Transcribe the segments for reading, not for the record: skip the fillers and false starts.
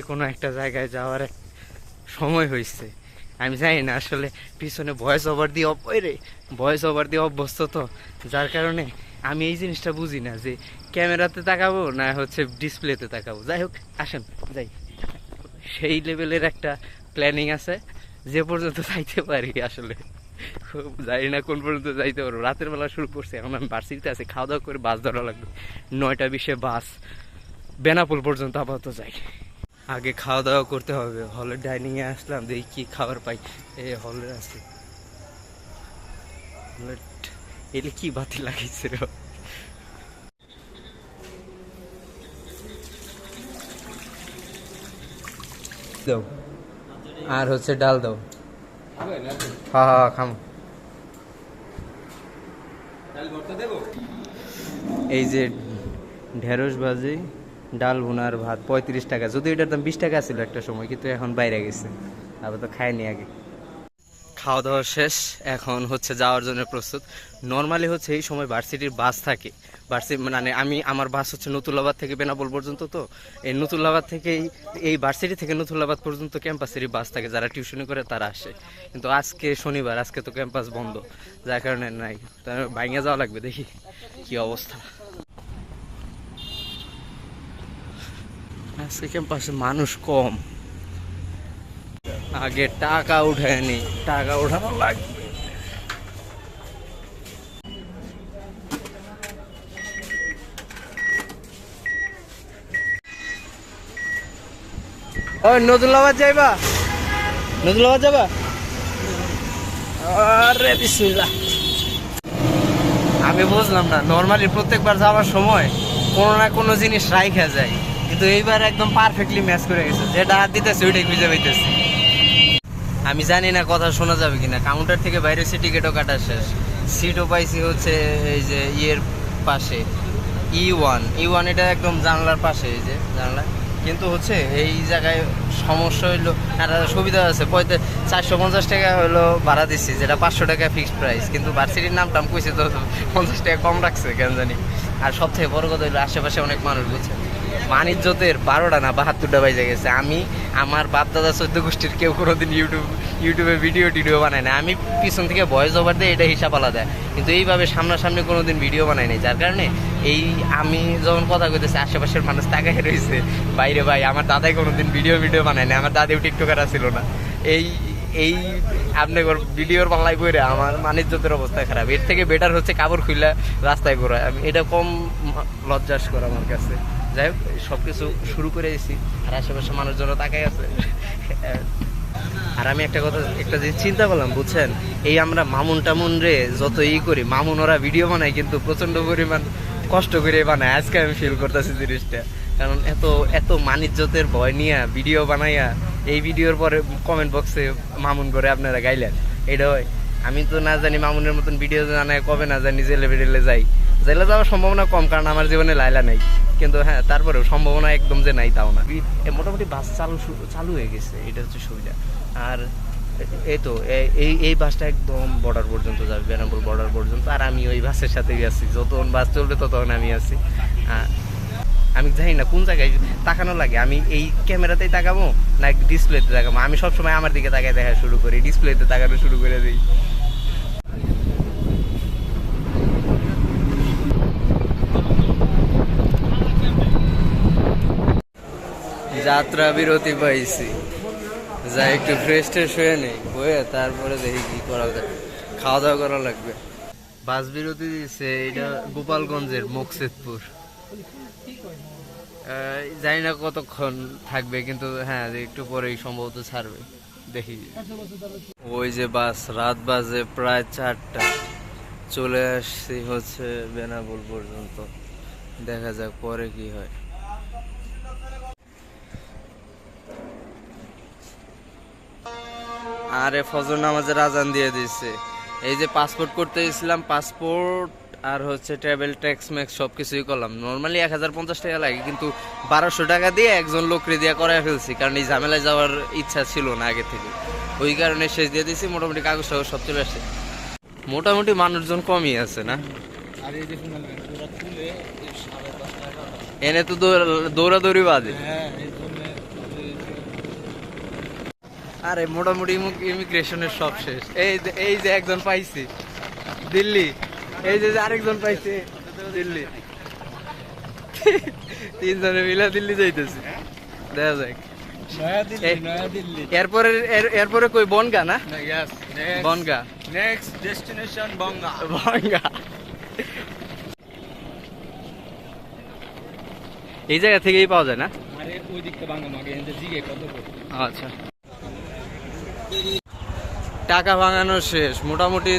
কোনো একটা জায়গায় যাওয়ার সময় হয়েছে। আমি জানি না আসলে পিছনে ভয়েস ওভার দিয়ে অভ্যস্ত তো, যার কারণে আমি এই জিনিসটা বুঝি না যে ক্যামেরাতে তাকাবো না হচ্ছে ডিসপ্লেতে তাকাবো। যাই হোক, আসেন যাই। সেই লেভেলের একটা প্ল্যানিং আছে, যে পর্যন্ত যাইতে পারি আসলে জানি না কোন পর্যন্ত যাইতে পারবো। রাতের বেলা শুরু করছি, এখন আমি ভার্সিটিতে আছি, খাওয়া দাওয়া করে বাস ধরা লাগবে। 9টা 20-এ বাস বেনাপোল পর্যন্ত আপাতত যাই। আগে খাওয়া দাওয়া করতে হবে। হলের ডাইনিং এ আসলাম, দেখি কি খাবার পাই। এই হলে আছে, এলে কি বাতি লাগাইছে রে। দাও, আর হচ্ছে ডাল দাও। হ্যাঁ হ্যাঁ খাম। এই যে ঢেঁড়স ভাজি, ডাল ভুনার ভাত 35 টাকা। যদি এটার দাম 20 টাকা ছিল একটা সময়, কিন্তু এখন বাইরে গেছে। আবার তো খাইনি আগে। খাওয়া দাওয়া শেষ, এখন হচ্ছে যাওয়ার জন্য প্রস্তুত। নর্মালি হচ্ছে এই সময় ভার্সিটির বাস থাকে। মানে আমার বাস হচ্ছে নতুল্লাবাদ থেকে বেনাপোল পর্যন্ত। তো এই নতুল্লাবাদ থেকে এই ভার্সিটি থেকে নতুল্লাবাদ পর্যন্ত ক্যাম্পাসেরই বাস থাকে, যারা টিউশনি করে তারা আসে। কিন্তু আজকে শনিবার, আজকে তো ক্যাম্পাস বন্ধ, যার কারণে নাই। বাইঙে যাওয়া লাগবে, দেখি কি অবস্থা। আজকে ক্যাম্পাসে মানুষ কম। আগে টাকা উঠায়নি, টাকা উঠানো লাগবে। ওই নতুল্লাবাদ যাইবা? নতুল্লাবাদ যাবা? আরে বিসমিল্লাহ। আমি বুঝলাম না, নর্মালি প্রত্যেকবার যাওয়ার সময় কোনো না কোনো জিনিস রাইখা যায়, কিন্তু এইবার একদম পারফেক্টলি ম্যাচ করে গেছে। যেটা হাত দিতেছে ওইটাই খুঁজে পাইতেছে। আমি জানি না কথা শোনা যাবে কিনা। কাউন্টার থেকে বাইরে এসে টিকিটও কাটা শেষ, সিটও পাইছি হচ্ছে এই যে ইয়ের পাশে, E1 এটা একদম জানলার পাশে, এই যে জানলা। কিন্তু হচ্ছে এই জায়গায় সমস্যা হইলো, একটা সুবিধা আছে, 450 টাকা হলো ভাড়া দিচ্ছি, যেটা 500 টাকা ফিক্সড প্রাইস। কিন্তু ভার্সিটির নাম টাম কইছে তো 50 টাকা কম রাখছে কেন জানি। আর সবথেকে বড় কথা হইলো আশেপাশে অনেক মানুষ, বুঝছে। মানিজ্যতের 12টা না 72টা বাজে গেছে। আমি আমার বাপ দাদা 14 গোষ্ঠীর কেউ কোনোদিন ইউটিউবে ভিডিও বানায় না। আমি পিছন থেকে ভয়েস ওভার দিয়ে এটা হিসাব আলাদা, কিন্তু এইভাবে সামনাসামনি কোনোদিন ভিডিও বানাই নাই। যার কারণে এই আমি যখন কথা কইতেছি আশেপাশের মানুষ তাকায় রয়েছে বাইরে। ভাই আমার দাদাই কোনোদিন ভিডিও বানায় না, আমার দাদিও টিকটকার ছিল না। এই এই আপনি ভিডিওর বাংলায় কইরে আমার মানিজ্যতের অবস্থা খারাপ। এর থেকে বেটার হচ্ছে কাপড় খুইলা রাস্তায় ঘোরা। আমি এটা কম লজ্জাস্কর আমার কাছে। যাই হোক, সবকিছু শুরু করে দিয়েছি, আর আশেপাশে মানুষজন তাকাই আছে। আর আমি একটা জিনিস চিন্তা করলাম, বুঝছেন, এই আমরা মামুন টামুন রে যত করি, মামুন ওরা ভিডিও বানায় কিন্তু প্রচন্ড পরিমাণ কষ্ট করে বানায়। আজকে আমি ফিল করতেছি জিনিসটা, কারণ এত মানিজ্যতের ভয় নিয়ে ভিডিও বানাইয়া এই ভিডিওর পরে কমেন্ট বক্সে মামুন করে আপনারা গাইলেন। এটা হয়, আমি তো না জানি মামুনের মতন ভিডিও জানায় কবে না জানি জেলে যাওয়ার সম্ভাবনা কম, কারণ আমার জীবনে লাইলা নাই। কিন্তু হ্যাঁ, তারপরেও সম্ভাবনা একদম যে নাই তাও না। মোটামুটি বাস চালু হয়ে গেছে, এটা হচ্ছে সুবিধা। আর এই তো এই বাসটা একদম বর্ডার পর্যন্ত যাবে, বেনাপোল বর্ডার পর্যন্ত। আর আমি ওই বাসের সাথেই আছি, যতক্ষণ বাস চলবে ততক্ষণ আমি আছি। আমি জানি না কোন জায়গায় তাকানো লাগে। আমি এই ক্যামেরাতেই তাকাবো না ডিসপ্লেতে তাকাবো? আমি সবসময় আমার দিকে তাকায় দেখা শুরু করি, ডিসপ্লেতে তাকানো শুরু করে দিই। যাত্রা বিরতি পাইছি, যা একটু ফ্রেশ ট্রেশ হয়ে নেই, হয়ে তারপরে দেখি কি করা যায়। খাওয়া দাওয়া করা লাগবে। বাস বিরতি দিচ্ছে, এটা গোপালগঞ্জের মকসেদপুর। জানি না কতক্ষণ থাকবে, কিন্তু হ্যাঁ একটু পরেই সম্ভবত ছাড়বে, দেখি। ওই যে বাস, রাত বাজে প্রায় 4টা। চলে আসছি হচ্ছে বেনাপোল পর্যন্ত, দেখা যাক পরে কি হয়। আরে ফজর নামাজের আজান দিয়ে দিচ্ছে। এই যে পাসপোর্ট করতে গেছিলাম, পাসপোর্ট আর হচ্ছে ট্রাভেল ট্যাক্স ম্যাক্স সব কিছুই করলাম। নর্মালি 1050 টাকা লাগে, কিন্তু 1200 টাকা দিয়ে একজন লোকরে দিয়ে করায় ফেলছি, কারণ এই ঝামেলায় যাওয়ার ইচ্ছা ছিল না আগে থেকে। ওই কারণে শেষ দিয়ে দিয়েছি। মোটামুটি কাগজ টাগজ সব চলে আসছে। মোটামুটি মানুষজন কমই আছে না? এনে তো দৌড়াদৌড়ি বাজে। আরে মোটামুটি ইমিগ্রেশনের সব শেষ। এই যে একজন পাইছি দিল্লি, এই যে আরেকজন পাইছে দিল্লি, তিনজনে মিলে দিল্লি যাইতেছি। দেখা যাক এরপরে কই বনগা না? Bangaon next destination Bangaon. বনগা এই জায়গা থেকেই পাওয়া যায় না? আরে ওই দিকটা বাঙ্গা মাগে এনতে জিগে কত করে। আচ্ছা, টাকা ভাঙানো শেষ। মোটামুটি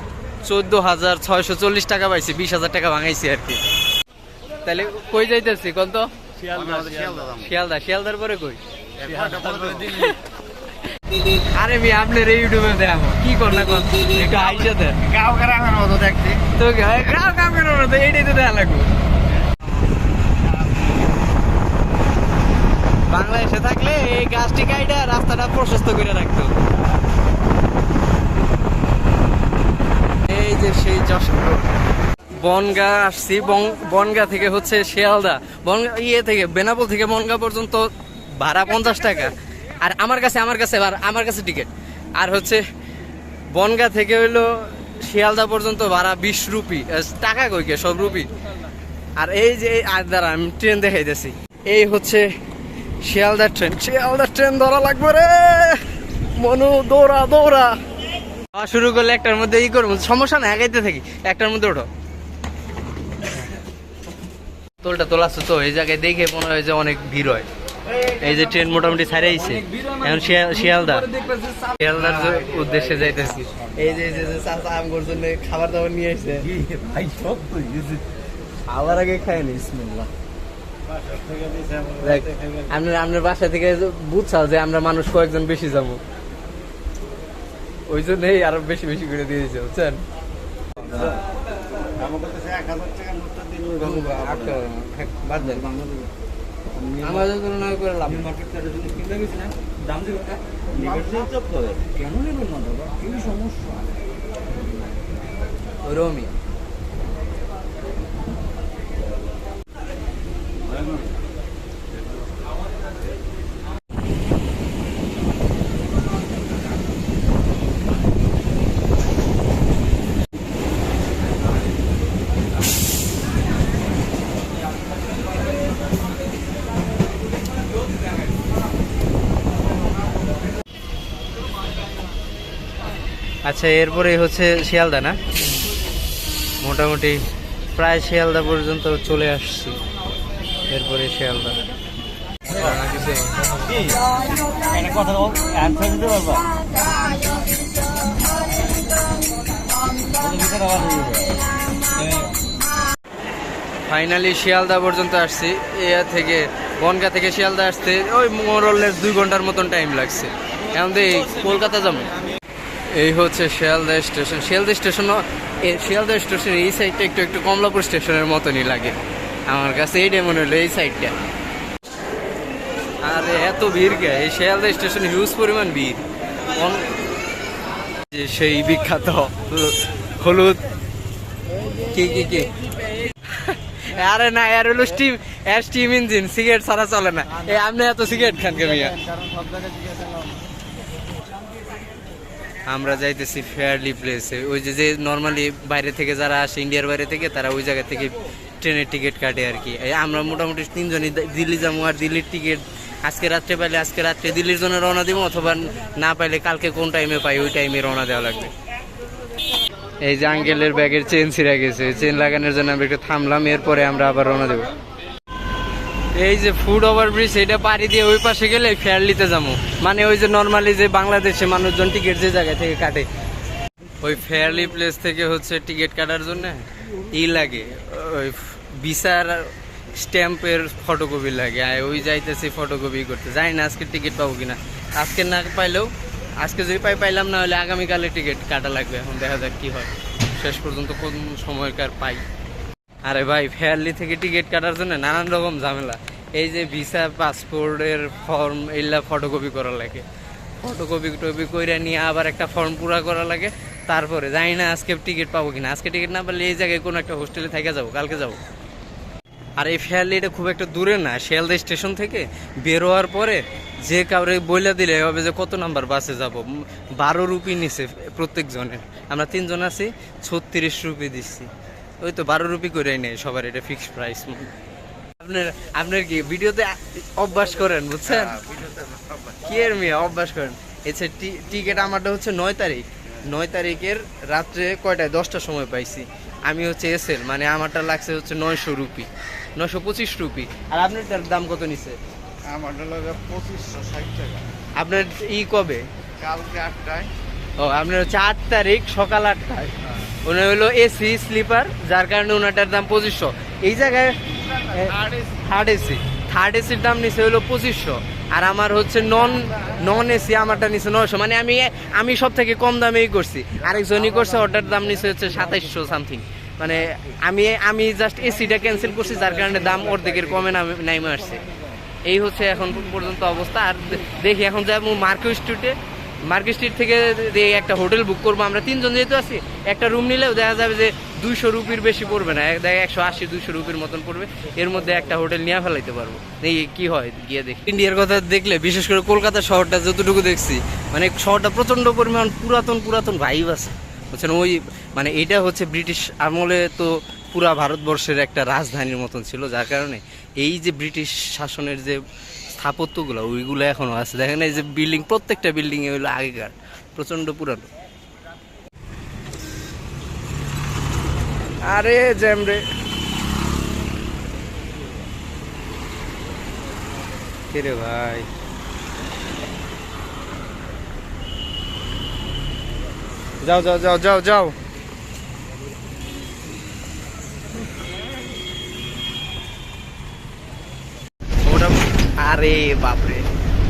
14,640 টাকা পাইছি, 20,000 টাকা ভাঙাইছি আর কি। তাহলে কই যাইতেছি কোন তো? শিয়ালদা। শিয়ালদার পরে কই? আরে মি আপনার ইউটিউবে দেখাবো কি কর না কোন একটু আইসা দেন। গাও গ্রামের মতো দেখতে তো গাও কামের মতো এইটাই তো দেখা লাগবে। বাংলাদেশে থাকলে এই গাছটি কাইটা রাস্তাটা প্রশস্ত করে রাখতো। এই যে সেই যশোর বনগা আসছি। বনগা থেকে হচ্ছে শিয়ালদা, বনগা থেকে বেনাপোল থেকে বনগা পর্যন্ত ভাড়া 50 টাকা। আর আমার কাছে টিকিট। আর হচ্ছে বনগা থেকে হইলো শিয়ালদা পর্যন্ত ভাড়া 20 রুপি। টাকা কইকে সব রুপি। আর এই যে দ্বারা আমি ট্রেন দেখাইতেছি, এই হচ্ছে শিয়ালদার ট্রেন ধরা লাগবে রে মনু, দৌড়া শুরু করলে একটার মধ্যে ই করবো, সমস্যা না, একাইতে থাকি। একটার মধ্যে ওঠো, তোলাচ্ছ তো এই জায়গায় দেখে মনে হয় যে অনেক ভিড় হয়। এই যে ট্রেন মোটামুটি ছাড়ে আইছে, এখন শিয়ালদার উদ্দেশ্যে যাইতেছি। এই যে চাচা আমগোর জন্য খাবার দাবার নিয়ে আসছে, খাবার আগে খায় নি। বিসমিল্লাহ। আপনার বাসা থেকে বুঝছাও যে আমরা মানুষ কয়েকজন বেশি যাবো, ওই জন্যই আরো বেশি বেশি করে দিয়ে দিচ্ছে, বুঝছেন? আমাদের তুলনায় করে লাভ ওরমই। আচ্ছা, এরপরে হচ্ছে শিয়ালদা না? মোটামুটি প্রায় শিয়ালদা পর্যন্ত চলে আসছি। এরপরে শিয়ালদা। ফাইনালি শিয়ালদা পর্যন্ত আসছি। থেকে বনগা থেকে শিয়ালদা আসতে ওই মোরলের 2 ঘন্টার মতন টাইম লাগছে। এখন কলকাতা যাবো। এই হচ্ছে শিয়ালদা স্টেশন। শিয়ালদা স্টেশন এই সাইডটা একটু কমলাপুর স্টেশনের মতনই লাগে আমার কাছে, এইটাই মনে হলো এই সাইডটা। আর এত ভিড় কে এই শিয়ালদা স্টেশন, হিউজ পরিমাণ ভিড়। সেই বিখ্যাত হলুদ কি আরে না, এর হলো স্টিম ইঞ্জিন, সিগারেট ছাড়া চলে না। আপনি এত সিগারেট খান কে মিয়া? আমরা যাইতেছি ফেয়ারলি প্লেসে। ওই যে নর্মালি বাইরে থেকে যারা আসে, ইন্ডিয়ার বাইরে থেকে, তারা ওই জায়গা থেকে ট্রেনের টিকিট কাটে আর কি। আমরা মোটামুটি 3 জনই দিল্লি যাবো। আর দিল্লির টিকিট আজকে রাত্রে পাইলে আজকে রাত্রে দিল্লির জন্য রওনা দিব, অথবা না পাইলে কালকে কোন টাইমে পাই ওই টাইমে রওনা দেওয়া লাগবে। এই যে আঙ্কেলের ব্যাগের চেন ছিঁড়ে গেছে, চেন লাগানোর জন্য আমরা একটু থামলাম, এরপরে আমরা আবার রওনা দেবো। এই যে ফুট ওভারব্রিজ, এটা পাড়ি দিয়ে ওই পাশে গেলে ফেয়ারলিতে যাবো। মানে ওই যে নর্মালি যে বাংলাদেশে মানুষজন টিকিট যে জায়গা থেকে কাটে, ওই ফেয়ারলি প্লেস থেকে হচ্ছে টিকিট কাটার জন্য লাগে, ওই ভিসার স্ট্যাম্পের ফটোকপি লাগে। ওই যাইতেছি ফটোকপি করতে। জানি না আজকে টিকিট পাবো কিনা। আজকে না পাইলেও, আজকে যদি পাইলাম না হলে আগামীকালে টিকিট কাটা লাগবে। এখন দেখা যাক কি হয়, শেষ পর্যন্ত কোন সময়কার পাই। আরে ভাই, ফেয়ারলি থেকে টিকিট কাটার জন্য নানান রকম ঝামেলা। এই যে ভিসা, পাসপোর্টের ফর্ম, এইগুলা ফটোকপি করা লাগে। ফটোকপি করে নিয়ে আবার একটা ফর্ম পুরা করা লাগে। তারপরে জানি না আজকে টিকিট পাবো কিনা। আজকে টিকিট না পারলে এই জায়গায় কোনো একটা হোস্টেলে থেকে যাবো, কালকে যাবো। আর এই ফেয়ারলি এটা খুব একটা দূরে না, শিয়ালদা স্টেশন থেকে বেরোয়ার পরে যে কাউরে বইলা দিলে হবে যে কত নাম্বার বাসে যাব, 12 রুপি নিছে প্রত্যেক জনের। আমরা 3 জন আছি, 36 রুপি দিচ্ছি। ওই তো 12 রুপি করেই নেই সবার, এটা ফিক্সড প্রাইস। আপনার আপনার কি ভিডিওতে অভ্যাস করেন বুঝছেন, কি এর মেয়ে অভ্যাস করেন। এছাড়া টিকিট আমারটা হচ্ছে 9 তারিখ, 9 তারিখের রাত্রে কয়টায় 10টার সময় পাইছি। আমি হচ্ছে এসের মানে আমারটা লাগছে হচ্ছে 900 রুপি, 925 রুপি। আর আপনারটার দাম কত নিছে? আমারটা লাগে 2560 টাকা। আপনার কবে? কালকে 8টায়। ও আপনার হচ্ছে 8 তারিখ সকাল 8টায়। ওনার হলো এসি স্লিপার, যার কারণে ওনারটার দাম 2500। এই জায়গায় থার্ড এসির দাম নিছে হলো 2500, আর আমার হচ্ছে নন এসি আমারটা নিছে 900। মানে আমি সব থেকে কম দামেই করছি, আরেকজনই করছে ওটার দাম নিছে হচ্ছে 2700 সামথিং। মানে আমি জাস্ট এসিটা ক্যান্সেল করছি, যার কারণে দাম অর্ধেকের কমে নামে আসছে। এই হচ্ছে এখন পর্যন্ত অবস্থা। আর দেখি এখন যাবো মার্কেট স্ট্রিট থেকে একটা হোটেল বুক করবো। আমরা 3 জন যেহেতু আছি, একটা রুম নিলেও দেখা যাবে যে 200 রুপির বেশি পড়বে না, দেখা 180-200 রুপির মতন পড়বে। এর মধ্যে একটা হোটেল নিয়ে ফেলাইতে পারবো। এই কি হয় গিয়ে দেখি। ইন্ডিয়ার কথা দেখলে, বিশেষ করে কলকাতা শহরটা যতটুকু দেখছি, মানে শহরটা প্রচন্ড পরিমাণ পুরাতন ভাইব আছে বুঝছেন। ওই মানে এটা হচ্ছে ব্রিটিশ আমলে তো পুরা ভারতবর্ষের একটা রাজধানীর মতন ছিল, যার কারণে এই যে ব্রিটিশ শাসনের যে স্থাপত্যগুলো ওইগুলো এখনো আছে। দেখেন এই যে বিল্ডিং, প্রত্যেকটা বিল্ডিং এ হইলো আগেকার, প্রচন্ড পুরানো। আরে জ্যাম রে, রে ভাই যাও যাও যাও যাও যাও। আরে বাপরে,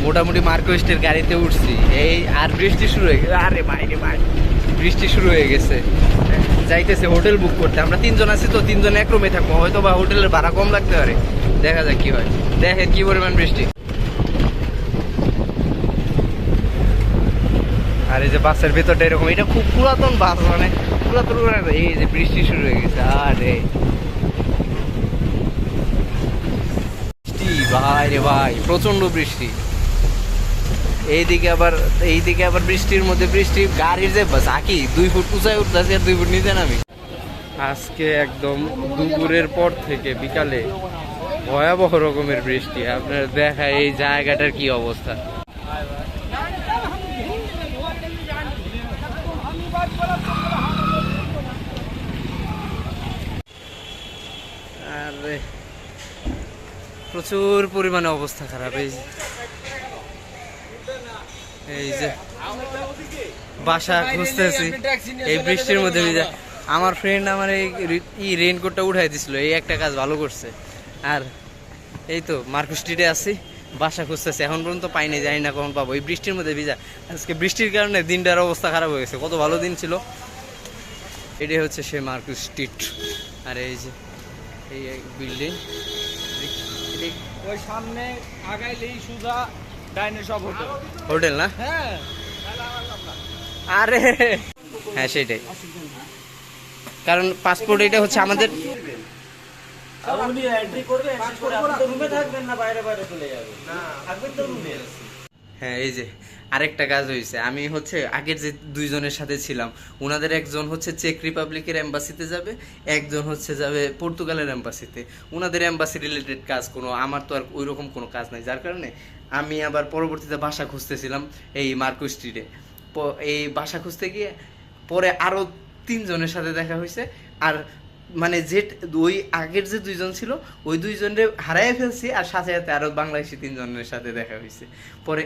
মোটামুটি মার্কোস্টের গাড়িতে উঠছি, এই আর বৃষ্টি শুরু হয়ে গেছে। আরে ভাই রে ভাই, বৃষ্টি শুরু হয়ে গেছে। যাইতেছে হোটেল বুক করতে। আমরা 3 জন আছি তো, 3 জন এক রুমে থাকবো, হয়তো বা হোটেলের ভাড়া কম লাগতে পারে। দেখা যাক কি হয়। দেখেন কি পরিমাণ বৃষ্টি। আর এই যে বাসের ভেতরটা এরকম, এটা খুব পুরাতন বাস, মানে পুরাতন। এই যে বৃষ্টি শুরু হয়ে গেছে। আরে ভাই রে ভাই, প্রচন্ড বৃষ্টি। এইদিকে আবার বৃষ্টির মধ্যে গাড়ির যে ঝাঁকি, 2 ফুট উঁচায় উঠতেছে আর 2 ফুট নিচে নামি। আজকে একদম দুপুরের পর থেকে বিকালে ভয়াবহ রকমের বৃষ্টি। আপনার দেখা এই জায়গাটার কি অবস্থা। আরে প্রচুর পরিমাণে অবস্থা খারাপ। এই যে বাসা খুঁজতেছি এই বৃষ্টির মধ্যে। আমার ফ্রেন্ড আমার এই রেইনকোটটা উঠাই দিছিল, এই একটা কাজ ভালো করছে। আর এই তো মার্কেট স্ট্রিটে আছি, বাসা খুঁজতেছি, এখন পর্যন্ত পাইনি, জানি না কখন পাবো। এই বৃষ্টির মধ্যে ভিজা, আজকে বৃষ্টির কারণে দিনটার অবস্থা খারাপ হয়ে গেছে। কত ভালো দিন ছিল। এটাই হচ্ছে সে মার্কেট স্ট্রিট। আর এই যে এই বিল্ডিং, ওই সামনে আগাইলেই সুজা ডাইনে সব হোটেল না? হ্যাঁ। আরে হ্যাঁ সেটাই, কারণ পাসপোর্ট এটা হচ্ছে আমাদের। হ্যাঁ এই যে আরেকটা কাজ হয়েছে। আমি হচ্ছে আগের যে 2 জনের সাথে ছিলাম, ওনাদের একজন হচ্ছে চেক রিপাবলিকের এম্বাসিতে যাবে, একজন হচ্ছে যাবে পর্তুগালের এম্বাসিতে। ওনাদের এম্বাসি রিলেটেড কাজ কোনো, আমার তো আর ওই রকম কোনো কাজ নাই, যার কারণে আমি আবার পরবর্তীতে বাসা খুঁজতেছিলাম এই মার্কো স্ট্রিটে। এই বাসা খুঁজতে গিয়ে পরে আরও 3 জনের সাথে দেখা হয়েছে। আর মানে যে ওই আগের যে 2 জন ছিল, ওই 2 জনের হারাই ফেলছি, আর সাথে সাথে আরো বাংলাদেশি 3 জনের সাথে দেখা হয়েছে। পরে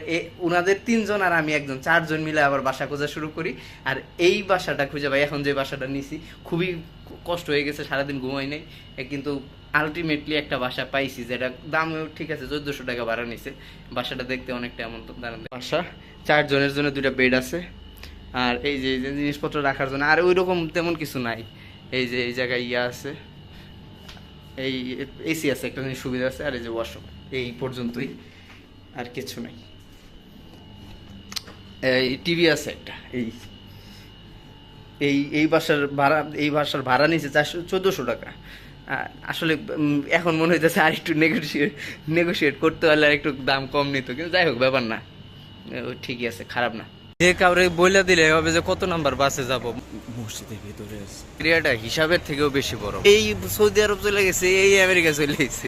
ওনাদের 3 জন আর আমি একজন, 4 জন মিলে আবার বাসা খোঁজা শুরু করি। আর এই বাসাটা খুঁজে পাই। এখন যে বাসাটা নিছি খুবই কষ্ট হয়ে গেছে, সারাদিন ঘুমাই নাই, কিন্তু আলটিমেটলি একটা বাসা পাইছি, যেটা দামও ঠিক আছে, 1400 টাকা ভাড়া নিছে। বাসাটা দেখতে অনেকটা এমন বাসা, 4 জনের জন্য 2টা বেড আছে। আর এই যে জিনিসপত্র রাখার জন্য আর ওই রকম তেমন কিছু নাই। এই যে এই জায়গায় আছে, এই এসি আছে, একটা জিনিস সুবিধা আছে। আর এই যে ওয়াশরুম, এই পর্যন্তই, আর কিছু নাই। এই টিভি আছে একটা। এই বাসার ভাড়া নিচে 1400 টাকা। আসলে এখন মনে হইতেছে আর একটু নেগোশিয়েট করতে পারলে আর একটু দাম কম নিত, কিন্তু যাই হোক ব্যাপার না, ঠিকই আছে, খারাপ না। যে কাউরে বইলা দিলে হবে যে কত নাম্বার বাসে যাব, মসজিদের ভিতরে আছে। এরিয়াটা হিসাবের থেকেও বেশি বড়। এই সৌদি আরব চলে গেছে, এই আমেরিকা চলে গেছে।